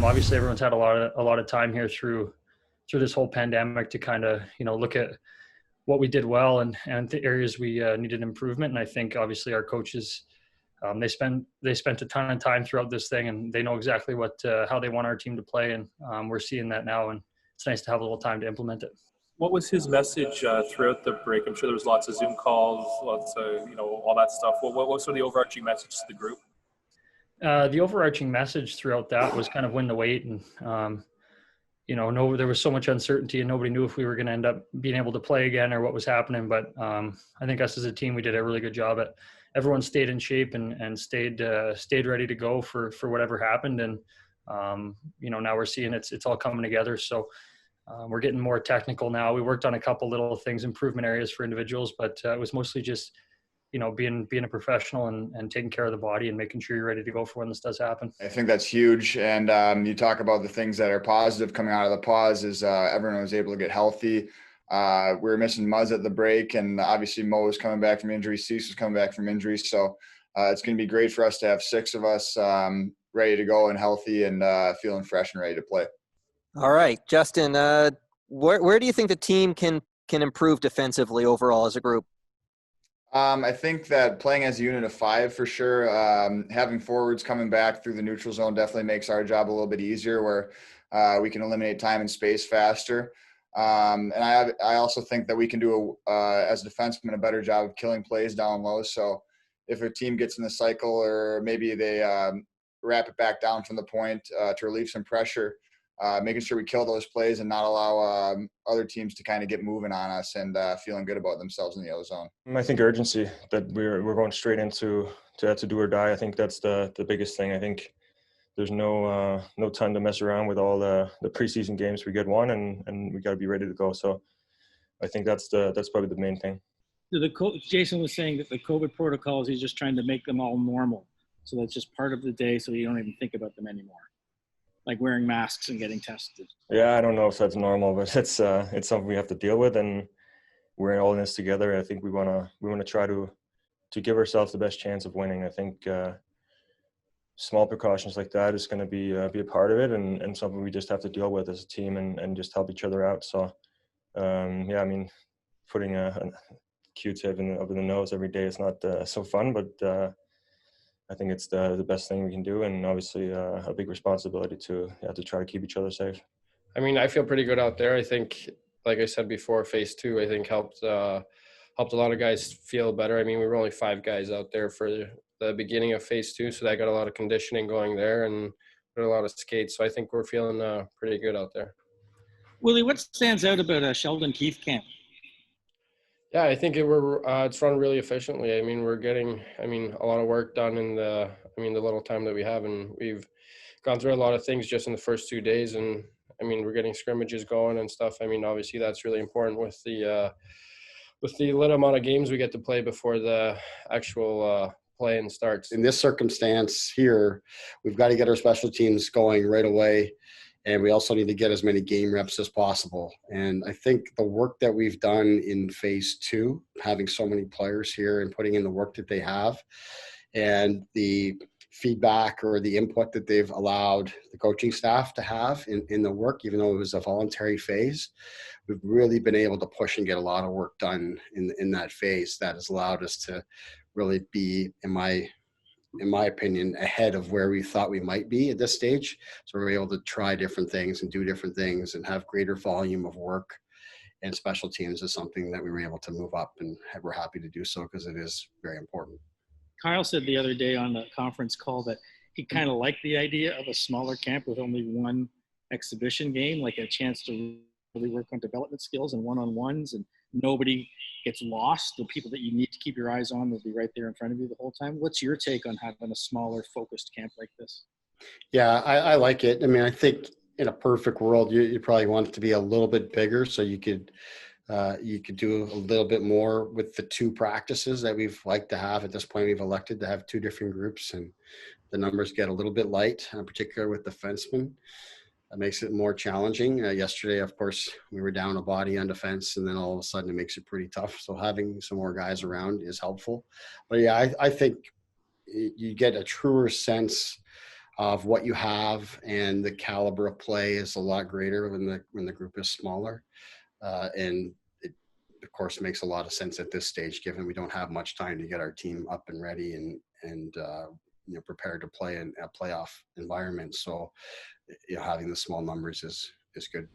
Obviously, everyone's had a lot of time here through this whole pandemic to kind of look at what we did well and the areas we needed improvement. And I think obviously our coaches, they spent a ton of time throughout this thing, and they know exactly how they want our team to play, and we're seeing that now, and it's nice to have a little time to implement it. What was his message throughout the break? I'm sure there was lots of Zoom calls, lots of all that stuff. What was sort of the overarching message to the group? The overarching message throughout that was kind of win the weight, and there was so much uncertainty, and nobody knew if we were going to end up being able to play again or what was happening. But I think us as a team, we did a really good job at. Everyone stayed in shape and stayed ready to go for whatever happened. And now we're seeing it's all coming together. So we're getting more technical now. We worked on a couple little things, improvement areas for individuals, but it was mostly just being a professional and taking care of the body and making sure you're ready to go for when this does happen. I think that's huge. And you talk about the things that are positive coming out of the pause is everyone was able to get healthy. We were missing Muzz at the break, and obviously Mo was coming back from injury. Cease was coming back from injury. So it's going to be great for us to have 6 of us ready to go and healthy and feeling fresh and ready to play. All right, Justin, where do you think the team can improve defensively overall as a group? I think that playing as a unit of 5 for sure, having forwards coming back through the neutral zone definitely makes our job a little bit easier, where we can eliminate time and space faster. And I also think that we can do as defensemen a better job of killing plays down low. So if a team gets in the cycle, or maybe they wrap it back down from the point to relieve some pressure, making sure we kill those plays and not allow other teams to kind of get moving on us and feeling good about themselves in the O zone. I think urgency, that we're going straight into have to do or die. I think that's the biggest thing. I think there's no time to mess around with all the preseason games. We get one and we got to be ready to go. So I think that's probably the main thing. Jason was saying that the COVID protocols, he's just trying to make them all normal. So that's just part of the day, so you don't even think about them anymore. Like wearing masks and getting tested. Yeah, I don't know if that's normal, but it's something we have to deal with, and we're all in this together. I think we want to try to give ourselves the best chance of winning. I think small precautions like that is going to be a part of it, and something we just have to deal with as a team and just help each other out. So putting a Q-tip up in the nose every day is not so fun, but I think it's the best thing we can do, and obviously a big responsibility to try to keep each other safe. I mean, I feel pretty good out there. I think, like I said before, phase 2, I think helped a lot of guys feel better. I mean, we were only 5 guys out there for the beginning of phase 2, so that got a lot of conditioning going there and a lot of skates. So I think we're feeling pretty good out there. Willie, what stands out about a Sheldon Keefe camp? Yeah, I think it's run really efficiently. I mean, we're getting a lot of work done in the little time that we have, and we've gone through a lot of things just in the first 2 days, and I mean, we're getting scrimmages going and stuff. I mean, obviously that's really important with the little amount of games we get to play before the actual playing starts. In this circumstance here, we've got to get our special teams going right away. And we also need to get as many game reps as possible. And I think the work that we've done in phase 2, having so many players here and putting in the work that they have, and the feedback or the input that they've allowed the coaching staff to have in the work, even though it was a voluntary phase, we've really been able to push and get a lot of work done in that phase that has allowed us to really be, in my opinion, ahead of where we thought we might be at this stage. So we're able to try different things and do different things and have greater volume of work. And special teams is something that we were able to move up, and we're happy to do so because it is very important. Kyle said the other day on the conference call that he kind of liked the idea of a smaller camp with only one exhibition game, like a chance to really work on development skills and one-on-ones, and nobody gets lost. The people that you need to keep your eyes on will be right there in front of you the whole time. What's your take on having a smaller, focused camp like this? Yeah, I like it. I mean, I think in a perfect world, you probably want it to be a little bit bigger so you could do a little bit more with the 2 practices that we've liked to have. At this point, we've elected to have 2 different groups, and the numbers get a little bit light, in particular with defensemen. That makes it more challenging. Yesterday, of course, we were down a body on defense, and then all of a sudden it makes it pretty tough. So having some more guys around is helpful. But yeah, I think you get a truer sense of what you have, and the caliber of play is a lot greater when the group is smaller. And it, of course, makes a lot of sense at this stage, given we don't have much time to get our team up and ready and prepared to play in a playoff environment. So, having the small numbers is good.